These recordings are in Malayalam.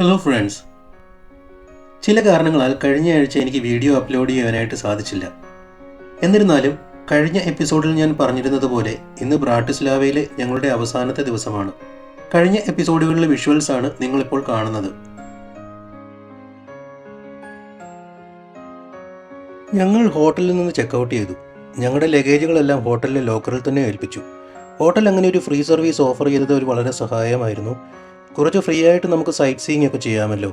ഹലോ ഫ്രണ്ട്സ്, ചില കാരണങ്ങളാൽ കഴിഞ്ഞ ആഴ്ച എനിക്ക് വീഡിയോ അപ്ലോഡ് ചെയ്യാനായിട്ട് സാധിച്ചില്ല. എന്നിരുന്നാലും കഴിഞ്ഞ എപ്പിസോഡിൽ ഞാൻ പറഞ്ഞിരുന്നത് പോലെ ഇന്ന് ബ്രാട്ടിസ്ലാവയിലെ ഞങ്ങളുടെ അവസാനത്തെ ദിവസമാണ്. കഴിഞ്ഞ എപ്പിസോഡുകളിലെ വിഷ്വൽസ് ആണ് നിങ്ങളിപ്പോൾ കാണുന്നത്. ഞങ്ങൾ ഹോട്ടലിൽ നിന്ന് ചെക്കൗട്ട് ചെയ്തു. ഞങ്ങളുടെ ലഗേജുകളെല്ലാം ഹോട്ടലിലെ ലോക്കറിൽ തന്നെ ഏൽപ്പിച്ചു. ഹോട്ടൽ അങ്ങനെ ഒരു ഫ്രീ സർവീസ് ഓഫർ ചെയ്തത് ഒരു വളരെ സഹായമായിരുന്നു. കുറച്ച് ഫ്രീ ആയിട്ട് നമുക്ക് സൈറ്റ് സീയിങ് ഒക്കെ ചെയ്യാമല്ലോ.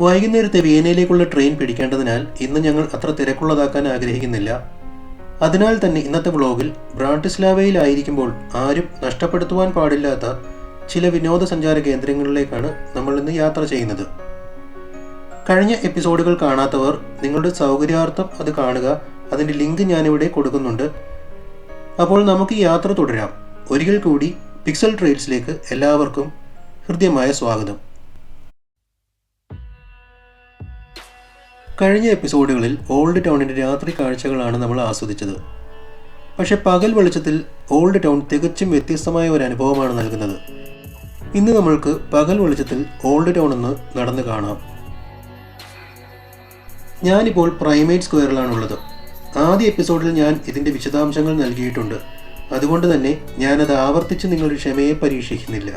വൈകുന്നേരത്തെ വിയനയിലേക്കുള്ള ട്രെയിൻ പിടിക്കേണ്ടതിനാൽ ഇന്ന് ഞങ്ങൾ അത്ര തിരക്കുള്ളതാക്കാൻ ആഗ്രഹിക്കുന്നില്ല. അതിനാൽ തന്നെ ഇന്നത്തെ വ്ളോഗിൽ ബ്രാട്ടിസ്ലാവയിലായിരിക്കുമ്പോൾ ആരും നഷ്ടപ്പെടുത്തുവാൻ പാടില്ലാത്ത ചില വിനോദസഞ്ചാര കേന്ദ്രങ്ങളിലേക്കാണ് നമ്മൾ ഇന്ന് യാത്ര ചെയ്യുന്നത്. കഴിഞ്ഞ എപ്പിസോഡുകൾ കാണാത്തവർ നിങ്ങളുടെ സൗകര്യാർത്ഥം അത് കാണുക. അതിൻ്റെ ലിങ്ക് ഞാനിവിടെ കൊടുക്കുന്നുണ്ട്. അപ്പോൾ നമുക്ക് യാത്ര തുടരാം. ഒരിക്കൽ കൂടി പിക്സൽ ട്രെയിൽസിലേക്ക് എല്ലാവർക്കും ഹൃദ്യമായ സ്വാഗതം. കഴിഞ്ഞ എപ്പിസോഡുകളിൽ ഓൾഡ് ടൗണിൻ്റെ രാത്രി കാഴ്ചകളാണ് നമ്മൾ ആസ്വദിച്ചത്. പക്ഷെ പകൽ വെളിച്ചത്തിൽ ഓൾഡ് ടൗൺ തികച്ചും വ്യത്യസ്തമായ ഒരു അനുഭവമാണ് നൽകുന്നത്. ഇന്ന് നമ്മൾക്ക് പകൽ വെളിച്ചത്തിൽ ഓൾഡ് ടൗൺ ഒന്ന് നടന്നു കാണാം. ഞാനിപ്പോൾ പ്രൈമേറ്റ് സ്ക്വയറിലാണുള്ളത്. ആദ്യ എപ്പിസോഡിൽ ഞാൻ ഇതിൻ്റെ വിശദാംശങ്ങൾ നൽകിയിട്ടുണ്ട്. അതുകൊണ്ട് തന്നെ ഞാനത് ആവർത്തിച്ച് നിങ്ങളുടെ ക്ഷമയെ പരീക്ഷിക്കുന്നില്ല.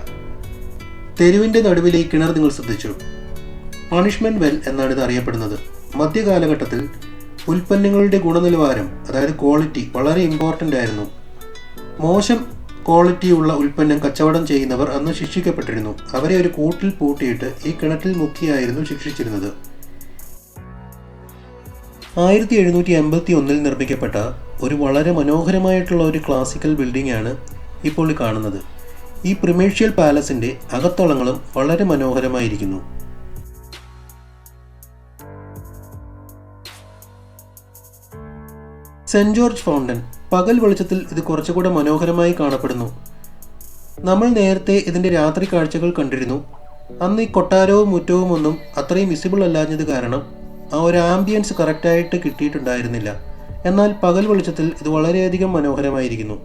തെരുവിൻ്റെ നടുവിലെ ഈ കിണർ നിങ്ങൾ ശ്രദ്ധിച്ചു. പണിഷ്മെൻറ്റ് വെൽ എന്നാണ് ഇത് അറിയപ്പെടുന്നത്. മധ്യകാലഘട്ടത്തിൽ ഉൽപ്പന്നങ്ങളുടെ ഗുണനിലവാരം, അതായത് ക്വാളിറ്റി, വളരെ ഇമ്പോർട്ടൻ്റ് ആയിരുന്നു. മോശം ക്വാളിറ്റിയുള്ള ഉൽപ്പന്നം കച്ചവടം ചെയ്യുന്നവർ അന്ന് ശിക്ഷിക്കപ്പെട്ടിരുന്നു. അവരെ ഒരു കൂട്ടിൽ പൂട്ടിയിട്ട് ഈ കിണറ്റിൽ മുക്കിയായിരുന്നു ശിക്ഷിച്ചിരുന്നത്. 1781 നിർമ്മിക്കപ്പെട്ട ഒരു വളരെ മനോഹരമായിട്ടുള്ള ഒരു ക്ലാസിക്കൽ ബിൽഡിംഗ് ആണ് ഇപ്പോൾ കാണുന്നത്. ഈ പ്രിമേഷ്യൽ പാലസിൻ്റെ അകത്തളങ്ങളും വളരെ മനോഹരമായിരിക്കുന്നു. സെൻറ് ജോർജ് ഫൗണ്ടൻ, പകൽ വെളിച്ചത്തിൽ ഇത് കുറച്ചുകൂടെ മനോഹരമായി കാണപ്പെടുന്നു. നമ്മൾ നേരത്തെ ഇതിൻ്റെ രാത്രി കാഴ്ചകൾ കണ്ടിരുന്നു. അന്ന് ഈ കൊട്ടാരവും മുറ്റവും ഒന്നും അത്രയും വിസിബിൾ അല്ലാഞ്ഞത് കാരണം ആ ഒരു ആംബിയൻസ് കറക്റ്റായിട്ട് കിട്ടിയിട്ടുണ്ടായിരുന്നില്ല. എന്നാൽ പകൽ വെളിച്ചത്തിൽ ഇത് വളരെയധികം മനോഹരമായിരിക്കുന്നു.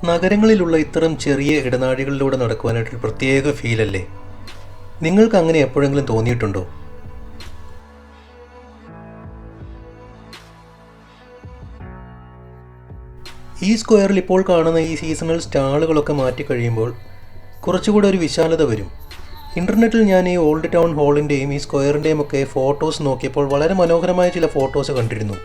നഗരങ്ങളിലുള്ള ഇത്തരം ചെറിയ ഇടനാഴികളിലൂടെ നടക്കുവാനായിട്ടൊരു പ്രത്യേക ഫീലല്ലേ? നിങ്ങൾക്ക് അങ്ങനെ എപ്പോഴെങ്കിലും തോന്നിയിട്ടുണ്ടോ? ഈ സ്ക്വയറിൽ ഇപ്പോൾ കാണുന്ന ഈ സീസണൽ സ്റ്റാളുകളൊക്കെ മാറ്റിക്കഴിയുമ്പോൾ കുറച്ചുകൂടെ ഒരു വിശാലത വരും. ഇൻ്റർനെറ്റിൽ ഞാൻ ഈ ഓൾഡ് ടൗൺ ഹാളിൻ്റെയും ഈ സ്ക്വയറിൻ്റെയും ഒക്കെ ഫോട്ടോസ് നോക്കിയപ്പോൾ വളരെ മനോഹരമായ ചില ഫോട്ടോസ് കണ്ടിരുന്നു.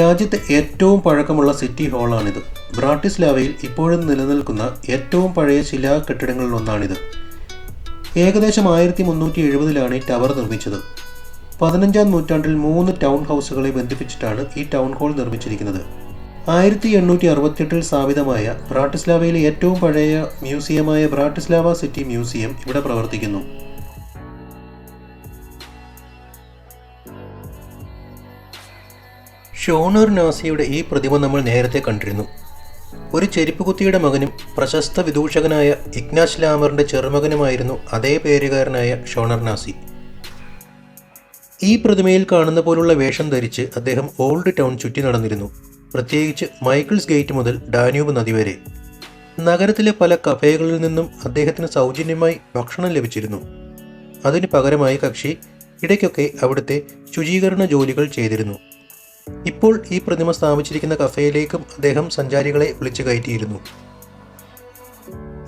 രാജ്യത്തെ ഏറ്റവും പഴക്കമുള്ള സിറ്റി ഹാളാണിത്. ബ്രാട്ടിസ്ലാവയിൽ ഇപ്പോഴും നിലനിൽക്കുന്ന ഏറ്റവും പഴയ ശിലാ കെട്ടിടങ്ങളിൽ ഒന്നാണിത്. ഏകദേശം 1370 ഈ ടവർ നിർമ്മിച്ചത്. 15-ാം നൂറ്റാണ്ടിൽ 3 ടൗൺ ഹൗസുകളെ ബന്ധിപ്പിച്ചിട്ടാണ് ഈ ടൗൺ ഹാൾ നിർമ്മിച്ചിരിക്കുന്നത്. 1868 സ്ഥാപിതമായ ബ്രാട്ടിസ്ലാവയിലെ ഏറ്റവും പഴയ മ്യൂസിയമായ ബ്രാട്ടിസ്ലാവ സിറ്റി മ്യൂസിയം ഇവിടെ പ്രവർത്തിക്കുന്നു. ഷോണർ നാസിയുടെ ഈ പ്രതിമ നമ്മൾ നേരത്തെ കണ്ടിരുന്നു. ഒരു ചെരുപ്പുകുത്തിയുടെ മകനും പ്രശസ്ത വിദൂഷകനായ ഇഗ്നാസ് ലാമറിൻ്റെ ചെറുമകനുമായിരുന്നു അതേ പേരുകാരനായ ഷോണർ നാസി. ഈ പ്രതിമയിൽ കാണുന്ന പോലുള്ള വേഷം ധരിച്ച് അദ്ദേഹം ഓൾഡ് ടൗൺ ചുറ്റി നടന്നിരുന്നു. പ്രത്യേകിച്ച് മൈക്കിൾസ് ഗേറ്റ് മുതൽ ഡാന്യൂബ് നദി വരെ. നഗരത്തിലെ പല കഫേകളിൽ നിന്നും അദ്ദേഹത്തിന് സൗജന്യമായി ഭക്ഷണം ലഭിച്ചിരുന്നു. അതിന് പകരമായി കക്ഷി ഇടയ്ക്കൊക്കെ അവിടുത്തെ ശുചീകരണ ജോലികൾ ചെയ്തിരുന്നു. ഇപ്പോൾ ഈ പ്രതിമ സ്ഥാപിച്ചിരിക്കുന്ന കഫേയിലേക്കും അദ്ദേഹം സഞ്ചാരികളെ വിളിച്ചു കയറ്റിയിരുന്നു.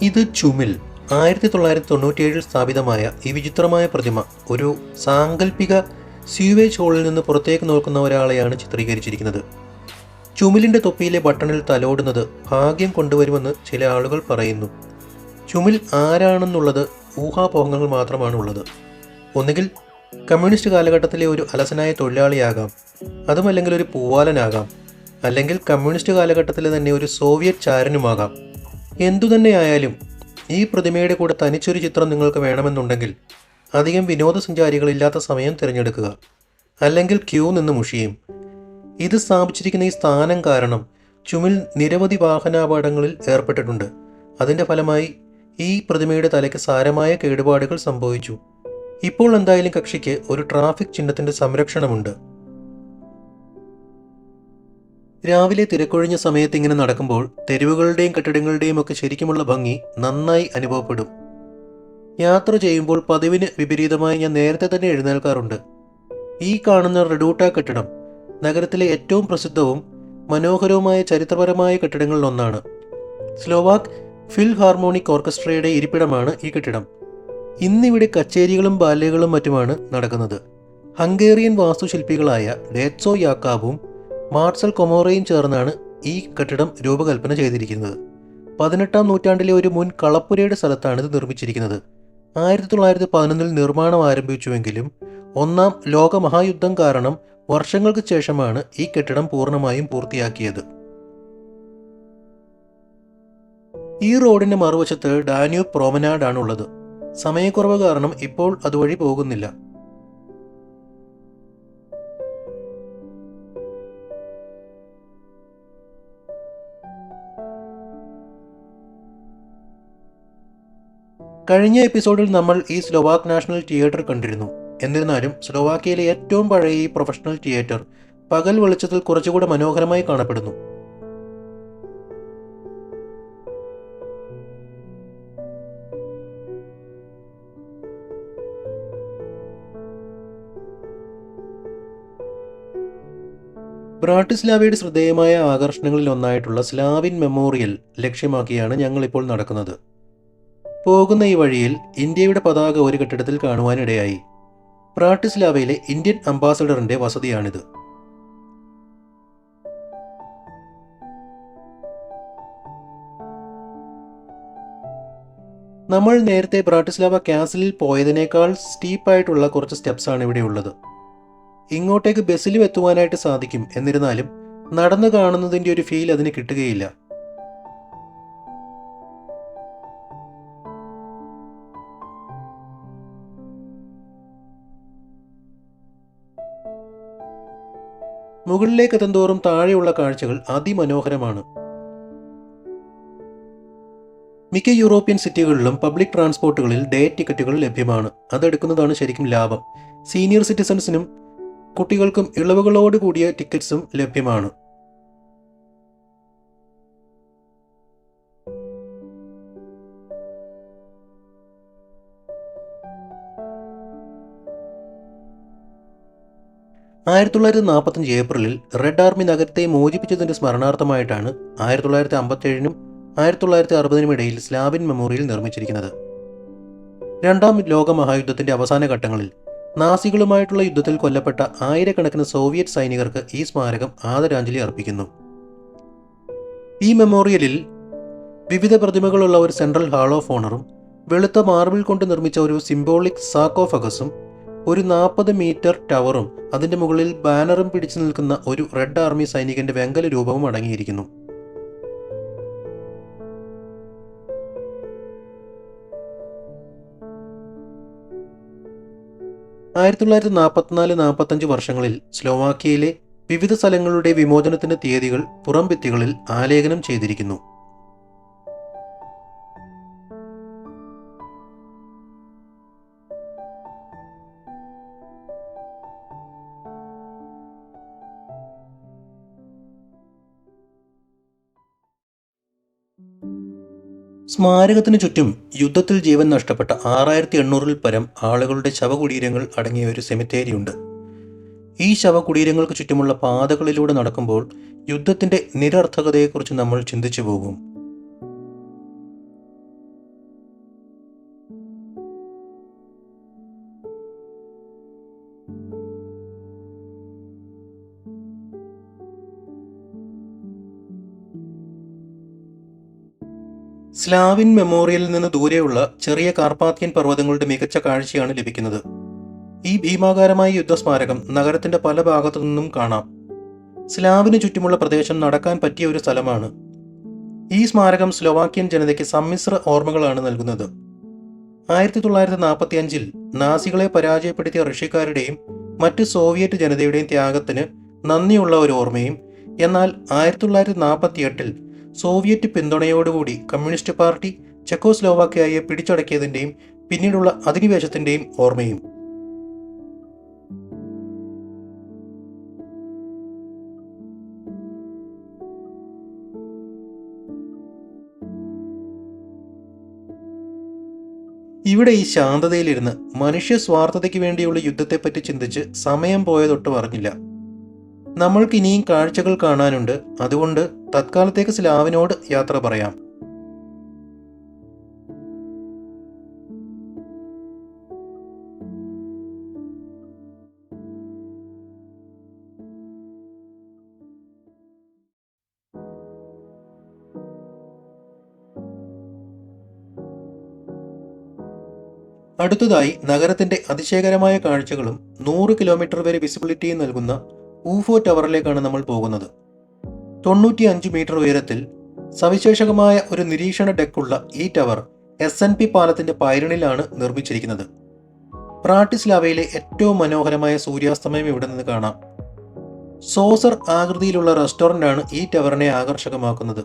ഇത് ചുമിൽ 1997 സ്ഥാപിതമായ ഈ വിചിത്രമായ പ്രതിമ ഒരു സാങ്കല്പിക സ്യൂവേജ് ഹോളിൽ നിന്ന് പുറത്തേക്ക് നോക്കുന്ന ഒരാളെയാണ് ചിത്രീകരിച്ചിരിക്കുന്നത്. ചുമിലിൻ്റെ തൊപ്പിയിലെ ബട്ടണിൽ തലോടുന്നത് ഭാഗ്യം കൊണ്ടുവരുമെന്ന് ചില ആളുകൾ പറയുന്നു. ചുമിൽ ആരാണെന്നുള്ളത് ഊഹാപോഹങ്ങൾ മാത്രമാണുള്ളത്. ഒന്നുകിൽ കമ്മ്യൂണിസ്റ്റ് കാലഘട്ടത്തിലെ ഒരു അലസനായ തൊഴിലാളിയാകാം, അതുമല്ലെങ്കിൽ ഒരു പൂവാലനാകാം, അല്ലെങ്കിൽ കമ്മ്യൂണിസ്റ്റ് കാലഘട്ടത്തിലെ തന്നെ ഒരു സോവിയറ്റ് ചാരനുമാകാം. എന്തുതന്നെയായാലും ഈ പ്രതിമയുടെ കൂടെ തനിച്ചൊരു ചിത്രം നിങ്ങൾക്ക് വേണമെന്നുണ്ടെങ്കിൽ അധികം വിനോദസഞ്ചാരികളില്ലാത്ത സമയം തിരഞ്ഞെടുക്കുക, അല്ലെങ്കിൽ ക്യൂ നിന്ന് മുഷിയും. ഇത് സ്ഥാപിച്ചിരിക്കുന്ന ഈ സ്ഥാനം കാരണം ചുമിൽ നിരവധി വാഹനാപകടങ്ങളിൽ ഏർപ്പെട്ടിട്ടുണ്ട്. അതിൻ്റെ ഫലമായി ഈ പ്രതിമയുടെ തലയ്ക്ക് സാരമായ കേടുപാടുകൾ സംഭവിച്ചു. ഇപ്പോൾ എന്തായാലും കക്ഷിക്ക് ഒരു ട്രാഫിക് ചിഹ്നത്തിന്റെ സംരക്ഷണമുണ്ട്. രാവിലെ തിരക്കൊഴിഞ്ഞ സമയത്ത് ഇങ്ങനെ നടക്കുമ്പോൾ തെരുവുകളുടെയും കെട്ടിടങ്ങളുടെയും ഒക്കെ ശരിക്കുമുള്ള ഭംഗി നന്നായി അനുഭവപ്പെടും. യാത്ര ചെയ്യുമ്പോൾ പതിവിന് വിപരീതമായി ഞാൻ നേരത്തെ തന്നെ എഴുന്നേൽക്കാറുണ്ട്. ഈ കാണുന്ന റെഡൂട്ട കെട്ടിടം നഗരത്തിലെ ഏറ്റവും പ്രസിദ്ധവും മനോഹരവുമായ ചരിത്രപരമായ കെട്ടിടങ്ങളിലൊന്നാണ്. സ്ലോവാക് ഫിൽ ഹാർമോണിക് ഓർക്കസ്ട്രയുടെ ഇരിപ്പിടമാണ് ഈ കെട്ടിടം. ഇന്നിവിടെ കച്ചേരികളും ബാല്യകളും മറ്റുമാണ് നടക്കുന്നത്. ഹംഗേറിയൻ വാസ്തുശില്പികളായ ഡേറ്റ്സോ യാക്കാബും മാർസൽ കൊമോറയും ചേർന്നാണ് ഈ കെട്ടിടം രൂപകൽപ്പന ചെയ്തിരിക്കുന്നത്. 18-ാം നൂറ്റാണ്ടിലെ ഒരു മുൻ കളപ്പുരയുടെ സ്ഥലത്താണ് ഇത് നിർമ്മിച്ചിരിക്കുന്നത്. 1911 നിർമ്മാണം ആരംഭിച്ചുവെങ്കിലും ഒന്നാം ലോക മഹായുദ്ധം കാരണം വർഷങ്ങൾക്ക് ശേഷമാണ് ഈ കെട്ടിടം പൂർണ്ണമായും പൂർത്തിയാക്കിയത്. ഈ റോഡിന്റെ മറുവശത്ത് ഡാന്യൂബ് പ്രോമനാഡ് ആണുള്ളത്. സമയക്കുറവ് കാരണം ഇപ്പോൾ അതുവഴി പോകുന്നില്ല. കഴിഞ്ഞ എപ്പിസോഡിൽ നമ്മൾ ഈ സ്ലോവാക് നാഷണൽ തിയേറ്റർ കണ്ടിരുന്നു. എന്നിരുന്നാലും സ്ലോവാക്യയിലെ ഏറ്റവും പഴയ ഈ പ്രൊഫഷണൽ തിയേറ്റർ പകൽ വെളിച്ചത്തിൽ കുറച്ചുകൂടെ മനോഹരമായി കാണപ്പെടുന്നു. ബ്രാട്ടിസ്ലാവയുടെ ശ്രദ്ധേയമായ ആകർഷണങ്ങളിൽ ഒന്നായിട്ടുള്ള സ്ലാവിൻ മെമ്മോറിയൽ ലക്ഷ്യമാക്കിയാണ് ഞങ്ങളിപ്പോൾ നടക്കുന്നത്. പോകുന്ന ഈ വഴിയിൽ ഇന്ത്യയുടെ പതാക ഒരു കെട്ടിടത്തിൽ കാണുവാനിടയായി. ബ്രാട്ടിസ്ലാവയിലെ ഇന്ത്യൻ അംബാസഡറിന്റെ വസതിയാണിത്. നമ്മൾ നേരത്തെ ബ്രാട്ടിസ്ലാവ കാസിലിൽ പോയതിനേക്കാൾ സ്റ്റീപ്പായിട്ടുള്ള കുറച്ച് സ്റ്റെപ്സാണ് ഇവിടെ ഉള്ളത്. ഇങ്ങോട്ടേക്ക് ബസ്സിലും എത്തുവാനായിട്ട് സാധിക്കും. എന്നിരുന്നാലും നടന്നു കാണുന്നതിൻ്റെ ഒരു ഫീൽ അതിന് കിട്ടുകയില്ല. മുകളിലേക്ക് എത്തുന്തോറും താഴെയുള്ള കാഴ്ചകൾ അതിമനോഹരമാണ്. മിക്ക യൂറോപ്യൻ സിറ്റികളിലും പബ്ലിക് ട്രാൻസ്പോർട്ടുകളിൽ ഡേ ടിക്കറ്റുകൾ ലഭ്യമാണ്. അതെടുക്കുന്നതാണ് ശരിക്കും ലാഭം. സീനിയർ സിറ്റിസൺസിനും കുട്ടികൾക്കും ഇളവുകളോട് കൂടിയ ടിക്കറ്റ്സും ലഭ്യമാണ്. ഏപ്രിലിൽ റെഡ് ആർമി നഗരത്തെ മോചിപ്പിച്ചതിന്റെ സ്മരണാർത്ഥമായിട്ടാണ് 1957-നും 1960-നും ഇടയിൽ സ്ലാവിൻ മെമ്മോറിയൽ നിർമ്മിച്ചിരിക്കുന്നത്. രണ്ടാം ലോക മഹായുദ്ധത്തിന്റെ അവസാന ഘട്ടങ്ങളിൽ നാസികളുമായിട്ടുള്ള യുദ്ധത്തിൽ കൊല്ലപ്പെട്ട ആയിരക്കണക്കിന് സോവിയറ്റ് സൈനികർക്ക് ഈ സ്മാരകം ആദരാഞ്ജലി അർപ്പിക്കുന്നു. ഈ മെമ്മോറിയലിൽ വിവിധ പ്രതിമകളുള്ള ഒരു സെൻട്രൽ ഹാൾ ഓഫ് ഓണറും വെളുത്ത മാർബിൾ കൊണ്ട് നിർമ്മിച്ച ഒരു സിംബോളിക് സാർക്കോഫഗസും ഒരു 40 മീറ്റർ ടവറും അതിന്റെ മുകളിൽ ബാനറും പിടിച്ചു നിൽക്കുന്ന ഒരു റെഡ് ആർമി സൈനികന്റെ വെങ്കല രൂപവും അടങ്ങിയിരിക്കുന്നു. 1944-45 വർഷങ്ങളിൽ സ്ലോവാക്യയിലെ വിവിധ സ്ഥലങ്ങളുടെ വിമോചനത്തിന്റെ തീയതികൾ പുറംഭിത്തികളിൽ ആലേഖനം ചെയ്തിരിക്കുന്നു. സ്മാരകത്തിനു ചുറ്റും യുദ്ധത്തിൽ ജീവൻ നഷ്ടപ്പെട്ട 6800-ൽ പരം ആളുകളുടെ ശവകുടീരങ്ങൾ അടങ്ങിയ ഒരു സെമിത്തേരിയുണ്ട്. ഈ ശവകുടീരങ്ങൾക്ക് ചുറ്റുമുള്ള പാതകളിലൂടെ നടക്കുമ്പോൾ യുദ്ധത്തിന്റെ നിരർത്ഥകതയെക്കുറിച്ച് നമ്മൾ ചിന്തിച്ചു പോകും. സ്ലാവിൻ മെമ്മോറിയലിൽ നിന്ന് ദൂരെയുള്ള ചെറിയ കാർപാത്യൻ പർവ്വതങ്ങളുടെ മികച്ച കാഴ്ചയാണ് ലഭിക്കുന്നത്. ഈ ഭീമാകാരമായ യുദ്ധസ്മാരകം നഗരത്തിന്റെ പല ഭാഗത്തു നിന്നും കാണാം. സ്ലാവിന് ചുറ്റുമുള്ള പ്രദേശം നടക്കാൻ പറ്റിയ ഒരു സ്ഥലമാണ്. ഈ സ്മാരകം സ്ലോവാക്യൻ ജനതയ്ക്ക് സമ്മിശ്ര ഓർമ്മകളാണ് നൽകുന്നത്. 1945-ൽ നാസികളെ പരാജയപ്പെടുത്തിയ റഷ്യക്കാരുടെയും മറ്റ് സോവിയറ്റ് ജനതയുടെയും ത്യാഗത്തിന് നന്ദിയുള്ള ഒരു ഓർമ്മയും. എന്നാൽ 1948 സോവിയറ്റ് പിന്തുണയോടുകൂടി കമ്മ്യൂണിസ്റ്റ് പാർട്ടി ചെക്കോസ്ലോവാക്യയെ പിടിച്ചടക്കിയതിൻ്റെയും പിന്നീടുള്ള അധിനിവേശത്തിൻ്റെയും ഓർമ്മയും. ഇവിടെ ഈ ശാന്തതയിലിരുന്ന് മനുഷ്യ സ്വാർത്ഥതയ്ക്ക് വേണ്ടിയുള്ള യുദ്ധത്തെപ്പറ്റി ചിന്തിച്ച് സമയം പോയതൊട്ടും അറിഞ്ഞില്ല. നമ്മൾക്ക് ഇനിയും കാഴ്ചകൾ കാണാനുണ്ട്. അതുകൊണ്ട് തത്കാലത്തേക്ക് സ്ലാവിനോട് യാത്ര പറയാം. അടുത്തതായി നഗരത്തിന്റെ അതിശയകരമായ കാഴ്ചകളും 100 കിലോമീറ്റർ വരെ വിസിബിലിറ്റിയും നൽകുന്ന ഊഫോ ടവറിലേക്കാണ് നമ്മൾ പോകുന്നത്. 95 മീറ്റർ ഉയരത്തിൽ സവിശേഷമായ ഒരു നിരീക്ഷണ ഡെക്കുള്ള ഈ ടവർ SNP പാലത്തിന്റെ പൈലണിലാണ് നിർമ്മിച്ചിരിക്കുന്നത്. ബ്രാട്ടിസ്ലാവയിലെ ഏറ്റവും മനോഹരമായ സൂര്യാസ്തമയം ഇവിടെ നിന്ന് കാണാം. സോസർ ആകൃതിയിലുള്ള റെസ്റ്റോറന്റാണ് ഈ ടവറിനെ ആകർഷകമാക്കുന്നത്.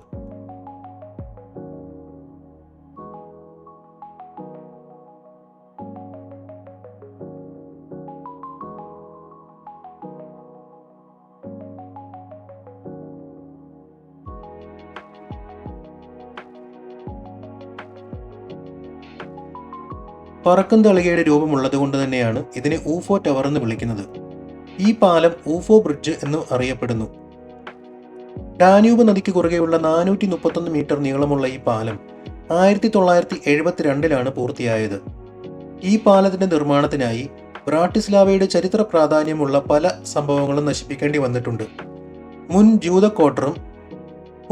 പറക്കും തളികയുടെ രൂപമുള്ളതുകൊണ്ട് തന്നെയാണ് ഇതിനെ ഊഫോ ടവർ എന്ന് വിളിക്കുന്നത്. ഈ പാലം ഊഫോ ബ്രിഡ്ജ് എന്നും അറിയപ്പെടുന്നു. ഡാന്യൂബ് നദിക്ക് കുറുകെയുള്ള 431 മീറ്റർ നീളമുള്ള ഈ പാലം 1972 പൂർത്തിയായത്. ഈ പാലത്തിന്റെ നിർമ്മാണത്തിനായി ബ്രാട്ടിസ്ലാവയുടെ ചരിത്ര പ്രാധാന്യമുള്ള പല സംഭവങ്ങളും നശിപ്പിക്കേണ്ടി വന്നിട്ടുണ്ട്. മുൻ ജൂത ക്വാർട്ടറും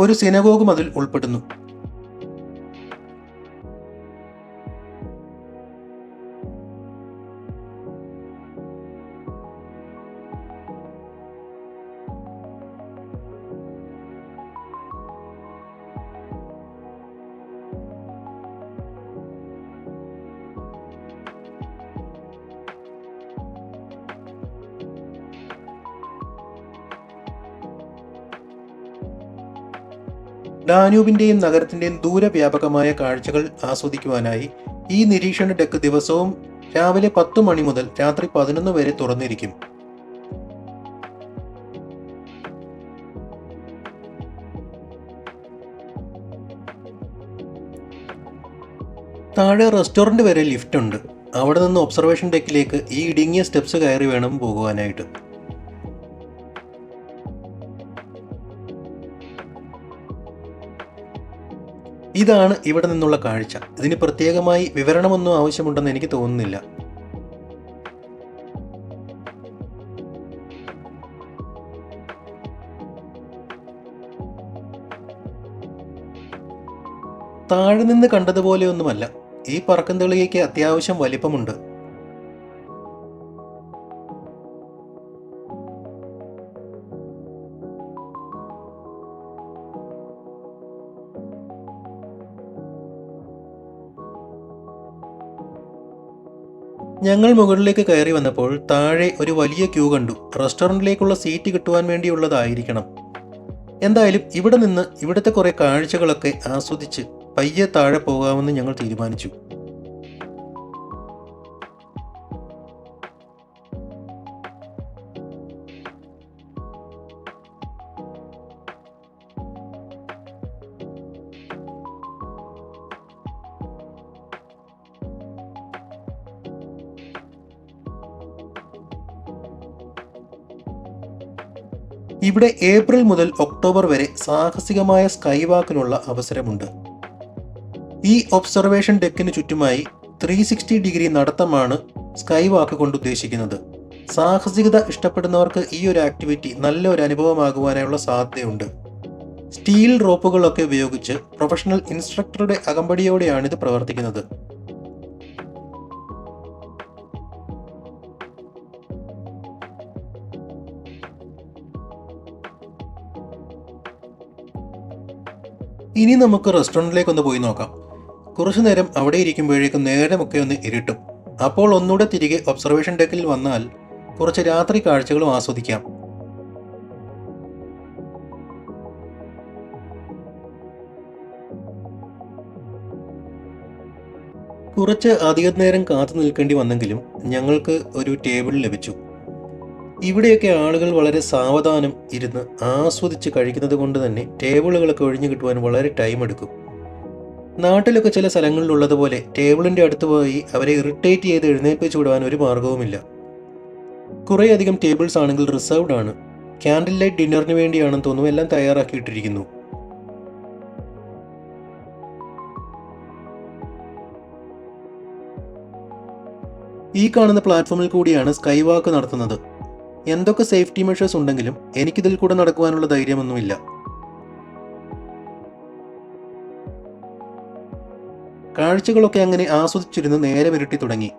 ഒരു സിനഗോഗും അതിൽ ഉൾപ്പെടുന്നു. ഡാന്യൂബിന്റെയും നഗരത്തിന്റെയും ദൂരവ്യാപകമായ കാഴ്ചകൾ ആസ്വദിക്കുവാനായി ഈ നിരീക്ഷണ ഡെക്ക് ദിവസവും രാവിലെ 10 മണി മുതൽ രാത്രി 11 വരെ തുറന്നിരിക്കും. താഴെ റെസ്റ്റോറന്റ് വരെ ലിഫ്റ്റ് ഉണ്ട്. അവിടെ നിന്ന് ഒബ്സർവേഷൻ ഡെക്കിലേക്ക് ഈ ഇടുങ്ങിയ സ്റ്റെപ്സ് കയറി വേണം പോകുവാനായിട്ട്. ഇതാണ് ഇവിടെ നിന്നുള്ള കാഴ്ച. ഇതിന് പ്രത്യേകമായി വിവരണമൊന്നും ആവശ്യമുണ്ടെന്ന് എനിക്ക് തോന്നുന്നില്ല. താഴെ നിന്ന് കണ്ടതുപോലെയൊന്നുമല്ല. ഈ പറക്കും തളികയ്ക്ക് അത്യാവശ്യം വലിപ്പമുണ്ട്. ഞങ്ങൾ മുകളിലേക്ക് കയറി വന്നപ്പോൾ താഴെ ഒരു വലിയ ക്യൂ കണ്ടു. റെസ്റ്റോറൻറ്റിലേക്കുള്ള സീറ്റ് കിട്ടുവാൻ വേണ്ടിയുള്ളതായിരിക്കണം. എന്തായാലും ഇവിടെ നിന്ന് ഇവിടുത്തെ കുറേ കാഴ്ചകളൊക്കെ ആസ്വദിച്ച് പയ്യെ താഴെ പോകാമെന്ന് ഞങ്ങൾ തീരുമാനിച്ചു. ഇവിടെ ഏപ്രിൽ മുതൽ ഒക്ടോബർ വരെ സാഹസികമായ സ്കൈ വാക്കിനുള്ള അവസരമുണ്ട്. ഈ ഒബ്സർവേഷൻ ഡെക്കിന് ചുറ്റുമായി 360 ഡിഗ്രി നടത്തമാണ് സ്കൈ വാക്ക് കൊണ്ട് ഉദ്ദേശിക്കുന്നത്. സാഹസികത ഇഷ്ടപ്പെടുന്നവർക്ക് ഈ ഒരു ആക്ടിവിറ്റി നല്ലൊരു അനുഭവമാകുവാനുള്ള സാധ്യതയുണ്ട്. സ്റ്റീൽ റോപ്പുകളൊക്കെ ഉപയോഗിച്ച് പ്രൊഫഷണൽ ഇൻസ്ട്രക്ടറുടെ അകമ്പടിയോടെയാണിത് പ്രവർത്തിക്കുന്നത്. ഇനി നമുക്ക് റെസ്റ്റോറൻറ്റിലേക്കൊന്ന് പോയി നോക്കാം. കുറച്ചു നേരം അവിടെ ഇരിക്കുമ്പോഴേക്കും നേരമൊക്കെ ഒന്ന് ഇരുട്ടും. അപ്പോൾ ഒന്നുകൂടെ തിരികെ ഒബ്സർവേഷൻ ഡെക്കിൽ വന്നാൽ കുറച്ച് രാത്രി കാഴ്ചകളും ആസ്വദിക്കാം. കുറച്ച് അധികം നേരം കാത്തു നിൽക്കേണ്ടി വന്നെങ്കിലും ഞങ്ങൾക്ക് ഒരു ടേബിൾ ലഭിച്ചു. ഇവിടെയൊക്കെ ആളുകൾ വളരെ സാവധാനം ഇരുന്ന് ആസ്വദിച്ച് കഴിക്കുന്നത് കൊണ്ട് തന്നെ ടേബിളുകളൊക്കെ ഒഴിഞ്ഞു കിട്ടുവാൻ വളരെ ടൈം എടുക്കും. നാട്ടിലൊക്കെ ചില സ്ഥലങ്ങളിലുള്ളതുപോലെ ടേബിളിൻ്റെ അടുത്ത് പോയി അവരെ ഇറിറ്റേറ്റ് ചെയ്ത് എഴുന്നേൽപ്പിച്ചു വിടുവാൻ ഒരു മാർഗവുമില്ല. കുറേയധികം ടേബിൾസ് ആണെങ്കിൽ റിസർവ്ഡ് ആണ്. ക്യാൻഡിൽ ലൈറ്റ് ഡിന്നറിന് വേണ്ടിയാണെന്ന് തോന്നുന്നു എല്ലാം തയ്യാറാക്കിയിട്ടിരിക്കുന്നു. ഈ കാണുന്ന പ്ലാറ്റ്ഫോമിൽ കൂടിയാണ് സ്കൈ വാക്ക് നടത്തുന്നത്. എന്തൊക്കെ സേഫ്റ്റി മെഷേഴ്സ് ഉണ്ടെങ്കിലും എനിക്കിതിൽ കൂടെ നടക്കുവാനുള്ള ധൈര്യമൊന്നുമില്ല. കാഴ്ചകളൊക്കെ അങ്ങനെ ആസ്വദിച്ചിരുന്ന് നേരെ വിരട്ടി തുടങ്ങി.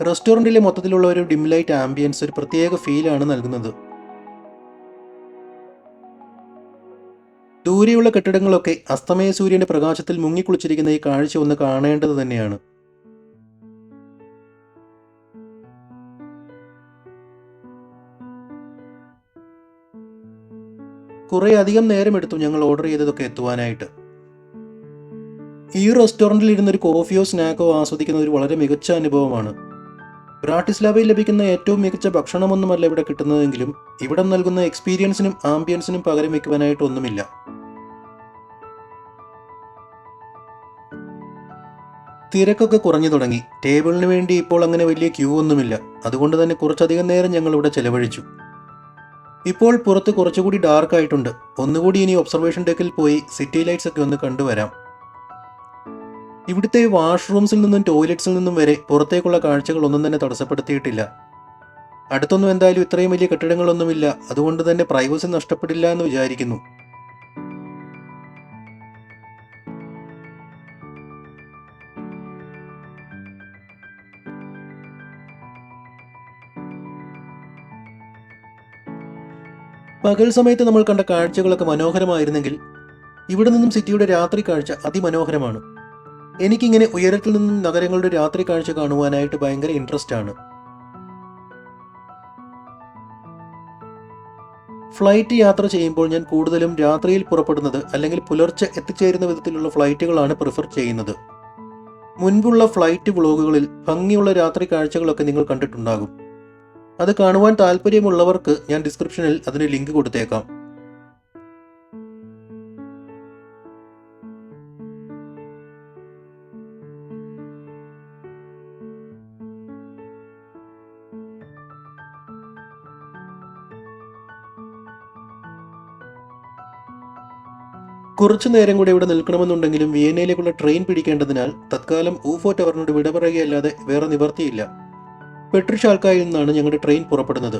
റെസ്റ്റോറൻറ്റിലെ മൊത്തത്തിലുള്ള ഒരു ഡിം ലൈറ്റ് ആംബിയൻസ് ഒരു പ്രത്യേക ഫീലാണ് നൽകുന്നത്. ദൂരെയുള്ള കെട്ടിടങ്ങളൊക്കെ അസ്തമയ സൂര്യന്റെ പ്രകാശത്തിൽ മുങ്ങിക്കുളിച്ചിരിക്കുന്ന ഈ കാഴ്ച ഒന്ന് കാണേണ്ടത് തന്നെയാണ്. കുറേ അധികം നേരമെടുത്തു ഞങ്ങൾ ഓർഡർ ചെയ്തതൊക്കെ എത്തുവാനായിട്ട്. ഈ റെസ്റ്റോറൻറ്റിൽ ഇരുന്ന് ഒരു കോഫിയോ സ്നാക്കോ ആസ്വദിക്കുന്ന ഒരു വളരെ മികച്ച അനുഭവമാണ്. ബ്രാട്ടിസ്ലാവയിൽ ലഭിക്കുന്ന ഏറ്റവും മികച്ച ഭക്ഷണമൊന്നുമല്ല ഇവിടെ കിട്ടുന്നതെങ്കിലും ഇവിടെ നൽകുന്ന എക്സ്പീരിയൻസിനും ആംബിയൻസിനും പകരം വയ്ക്കുവാനായിട്ടൊന്നുമില്ല. തിരക്കൊക്കെ കുറഞ്ഞു തുടങ്ങി. ടേബിളിന് വേണ്ടി ഇപ്പോൾ അങ്ങനെ വലിയ ക്യൂ ഒന്നുമില്ല. അതുകൊണ്ട് തന്നെ കുറച്ചധികം നേരം ഞങ്ങൾ ഇവിടെ ചെലവഴിച്ചു. ഇപ്പോൾ പുറത്ത് കുറച്ചുകൂടി ഡാർക്ക് ആയിട്ടുണ്ട്. ഒന്നുകൂടി ഇനി ഒബ്സർവേഷൻ ഡെക്കിൽ പോയി സിറ്റി ലൈറ്റ്സ് ഒക്കെ ഒന്ന് കണ്ടുവരാം. ഇവിടുത്തെ വാഷ്റൂംസിൽ നിന്നും ടോയ്ലറ്റ്സിൽ നിന്നും വരെ പുറത്തേക്കുള്ള കാഴ്ചകൾ ഒന്നും തന്നെ തടസ്സപ്പെടുത്തിയിട്ടില്ല. അടുത്തൊന്നും എന്തായാലും ഇത്രയും വലിയ കെട്ടിടങ്ങളൊന്നുമില്ല. അതുകൊണ്ട് തന്നെ പ്രൈവസി നഷ്ടപ്പെടില്ല എന്ന് വിചാരിക്കുന്നു. പകൽ സമയത്ത് നമ്മൾ കണ്ട കാഴ്ചകളൊക്കെ മനോഹരമായിരുന്നെങ്കിൽ ഇവിടെ നിന്നും സിറ്റിയുടെ രാത്രി കാഴ്ച അതിമനോഹരമാണ്. എനിക്കിങ്ങനെ ഉയരത്തിൽ നിന്നും നഗരങ്ങളുടെ രാത്രി കാഴ്ച കാണുവാനായിട്ട് ഭയങ്കര ഇൻട്രസ്റ്റ് ആണ്. ഫ്ലൈറ്റ് യാത്ര ചെയ്യുമ്പോൾ ഞാൻ കൂടുതലും രാത്രിയിൽ പുറപ്പെടുന്നത് അല്ലെങ്കിൽ പുലർച്ചെ എത്തിച്ചേരുന്ന വിധത്തിലുള്ള ഫ്ലൈറ്റുകളാണ് പ്രിഫർ ചെയ്യുന്നത്. മുൻപുള്ള ഫ്ലൈറ്റ് വ്ളോഗുകളിൽ ഭംഗിയുള്ള രാത്രി കാഴ്ചകളൊക്കെ നിങ്ങൾ കണ്ടിട്ടുണ്ടാകും. അത് കാണുവാൻ താല്പര്യമുള്ളവർക്ക് ഞാൻ ഡിസ്ക്രിപ്ഷനിൽ അതിന് ലിങ്ക് കൊടുത്തേക്കാം. കുറച്ചു നേരം കൂടെ ഇവിടെ നിൽക്കണമെന്നുണ്ടെങ്കിലും വിയന്നയിലേക്കുള്ള ട്രെയിൻ പിടിക്കേണ്ടതിനാൽ തത്കാലം ഊഫോ ടവറിനോട് വിട പറയുകയല്ലാതെ വേറെ നിവർത്തിയില്ല. പെട്രിഷാൽക്കായിൽ നിന്നാണ് ഞങ്ങളുടെ ട്രെയിൻ പുറപ്പെടുന്നത്.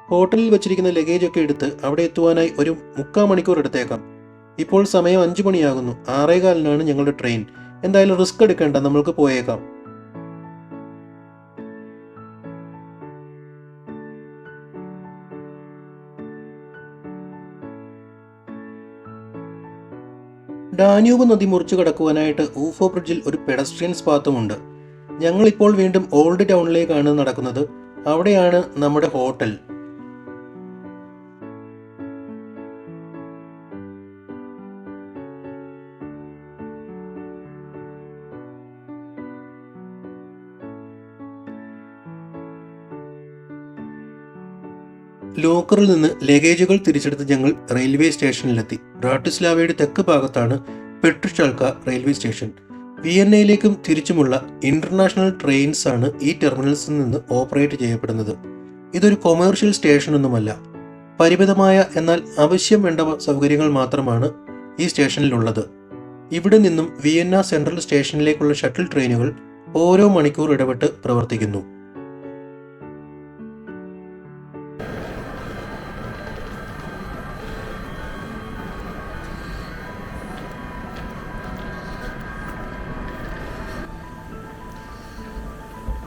ഹോട്ടലിൽ വെച്ചിരിക്കുന്ന ലഗേജ് ഒക്കെ എടുത്ത് അവിടെ എത്തുവാനായി ഒരു 3/4 മണിക്കൂർ എടുത്തേക്കാം. ഇപ്പോൾ സമയം 5 മണിയാകുന്നു. 6:15 ഞങ്ങളുടെ ട്രെയിൻ. എന്തായാലും റിസ്ക് എടുക്കേണ്ട, നമ്മൾക്ക് പോയേക്കാം. ഡാന്യൂബ് നദി മുറിച്ചു കടക്കുവാനായിട്ട് ഊഫോ ബ്രിഡ്ജിൽ ഒരു പെഡസ്ട്രിയൻസ് പാത്തുമുണ്ട്. ഞങ്ങളിപ്പോൾ വീണ്ടും ഓൾഡ് ടൗണിലേക്കാണ് നടക്കുന്നത്. അവിടെയാണ് നമ്മുടെ ഹോട്ടൽ. ലോക്കറിൽ നിന്ന് ലഗേജുകൾ തിരിച്ചെടുത്ത് ഞങ്ങൾ റെയിൽവേ സ്റ്റേഷനിലെത്തി. ബ്രാട്ടിസ്ലാവയുടെ തെക്ക് ഭാഗത്താണ് പെട്രിഷാൽക്ക റെയിൽവേ സ്റ്റേഷൻ. വിയന്നയിലേക്കും തിരിച്ചുമുള്ള ഇന്റർനാഷണൽ ട്രെയിൻസ് ആണ് ഈ ടെർമിനൽസിൽ നിന്ന് ഓപ്പറേറ്റ് ചെയ്യപ്പെടുന്നത്. ഇതൊരു കൊമേഴ്ഷ്യൽ സ്റ്റേഷനൊന്നുമല്ല. പരിമിതമായ എന്നാൽ ആവശ്യം വേണ്ട സൗകര്യങ്ങൾ മാത്രമാണ് ഈ സ്റ്റേഷനിലുള്ളത്. ഇവിടെ നിന്നും വിയന്ന സെൻട്രൽ സ്റ്റേഷനിലേക്കുള്ള ഷട്ടിൽ ട്രെയിനുകൾ ഓരോ മണിക്കൂർ ഇടവിട്ട് പ്രവർത്തിക്കുന്നു.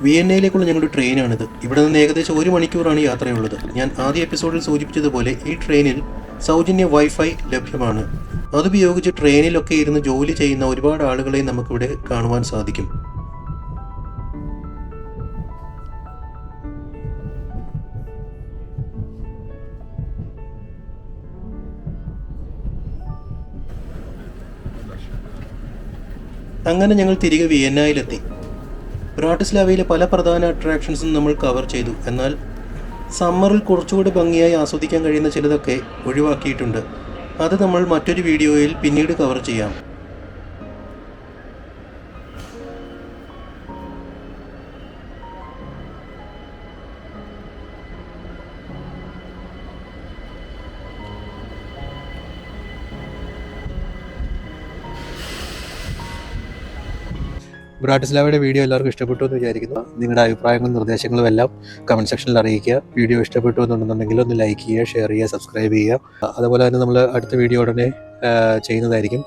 വിയന്നയിലേക്കുള്ള ഞങ്ങളുടെ ട്രെയിനാണിത്. ഇവിടെ നിന്ന് ഏകദേശം 1 മണിക്കൂറാണ് യാത്രയുള്ളത്. ഞാൻ ആദ്യ എപ്പിസോഡിൽ സൂചിപ്പിച്ചതുപോലെ ഈ ട്രെയിനിൽ സൗജന്യ വൈഫൈ ലഭ്യമാണ്. അതുപയോഗിച്ച് ട്രെയിനിലൊക്കെ ഇരുന്ന് ജോലി ചെയ്യുന്ന ഒരുപാട് ആളുകളെ നമുക്കിവിടെ കാണുവാൻ സാധിക്കും. അങ്ങനെ ഞങ്ങൾ തിരികെ വിയന്നയിലെത്തി. ബ്രാട്ടിസ്ലാവയിലെ പല പ്രധാന അട്രാക്ഷൻസും നമ്മൾ കവർ ചെയ്തു. എന്നാൽ സമ്മറിൽ കുറച്ചുകൂടി ഭംഗിയായി ആസ്വദിക്കാൻ കഴിയുന്ന ചിലതൊക്കെ ഒഴിവാക്കിയിട്ടുണ്ട്. അത് നമ്മൾ മറ്റൊരു വീഡിയോയിൽ പിന്നീട് കവർ ചെയ്യാം. ബ്രാട്ടിസ്ലാവയുടെ വീഡിയോ എല്ലാവർക്കും ഇഷ്ടപ്പെട്ടു എന്ന് വിചാരിക്കുന്നു. നിങ്ങളുടെ അഭിപ്രായങ്ങളും നിർദ്ദേശങ്ങളും എല്ലാം കമൻറ്റ് സെക്ഷനിൽ അറിയിക്കുക. വീഡിയോ ഇഷ്ടപ്പെട്ടു എന്നുണ്ടെന്നുണ്ടെങ്കിൽ ഒന്ന് ലൈക്ക് ചെയ്യുക, ഷെയർ ചെയ്യുക, സബ്സ്ക്രൈബ് ചെയ്യുക. അതുപോലെ തന്നെ നമ്മൾ അടുത്ത വീഡിയോ ഉടനെ ചെയ്യുന്നതായിരിക്കും.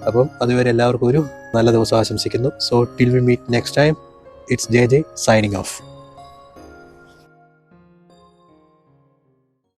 അപ്പം അതുവരെ എല്ലാവർക്കും ഒരു നല്ല ദിവസം ആശംസിക്കുന്നു. So till we meet next time, it's JJ signing of.